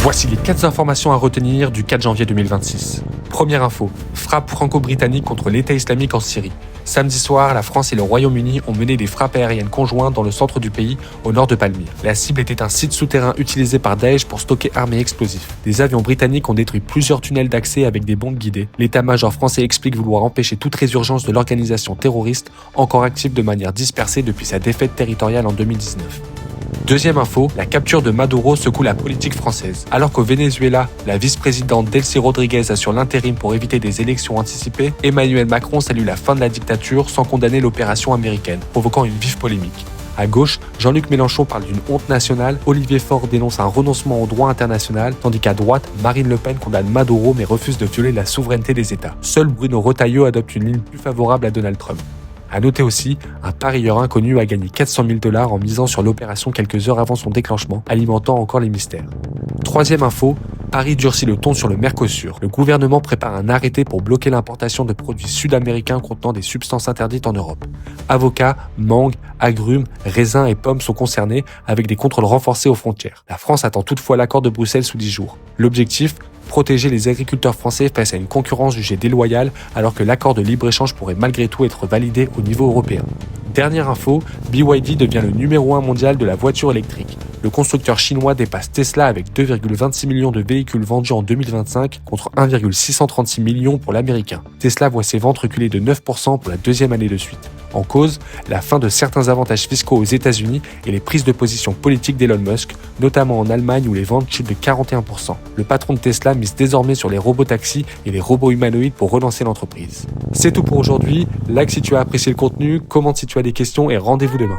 Voici les 4 informations à retenir du 4 janvier 2026. Première info, frappe franco-britannique contre l'État islamique en Syrie. Samedi soir, la France et le Royaume-Uni ont mené des frappes aériennes conjointes dans le centre du pays, au nord de Palmyre. La cible était un site souterrain utilisé par Daesh pour stocker armes et explosifs. Des avions britanniques ont détruit plusieurs tunnels d'accès avec des bombes guidées. L'état-major français explique vouloir empêcher toute résurgence de l'organisation terroriste, encore active de manière dispersée depuis sa défaite territoriale en 2019. Deuxième info, la capture de Maduro secoue la politique française. Alors qu'au Venezuela, la vice-présidente Delcy Rodriguez assure l'intérim pour éviter des élections anticipées, Emmanuel Macron salue la fin de la dictature sans condamner l'opération américaine, provoquant une vive polémique. À gauche, Jean-Luc Mélenchon parle d'une honte nationale, Olivier Faure dénonce un renoncement au droit international, tandis qu'à droite, Marine Le Pen condamne Maduro mais refuse de violer la souveraineté des États. Seul Bruno Retailleau adopte une ligne plus favorable à Donald Trump. À noter aussi, un parieur inconnu a gagné 400 000 $ en misant sur l'opération quelques heures avant son déclenchement, alimentant encore les mystères. Troisième info, Paris durcit le ton sur le Mercosur. Le gouvernement prépare un arrêté pour bloquer l'importation de produits sud-américains contenant des substances interdites en Europe. Avocats, mangues, agrumes, raisins et pommes sont concernés avec des contrôles renforcés aux frontières. La France attend toutefois l'accord de Bruxelles sous 10 jours. L'objectif, protéger les agriculteurs français face à une concurrence jugée déloyale alors que l'accord de libre-échange pourrait malgré tout être validé au niveau européen. Dernière info, BYD devient le numéro 1 mondial de la voiture électrique. Le constructeur chinois dépasse Tesla avec 2,26 millions de véhicules vendus en 2025 contre 1,636 millions pour l'américain. Tesla voit ses ventes reculer de 9% pour la deuxième année de suite. En cause, la fin de certains avantages fiscaux aux États-Unis et les prises de position politiques d'Elon Musk, notamment en Allemagne où les ventes chutent de 41%. Le patron de Tesla mise désormais sur les robotaxis et les robots humanoïdes pour relancer l'entreprise. C'est tout pour aujourd'hui. Like si tu as apprécié le contenu, commente si tu as des questions et rendez-vous demain.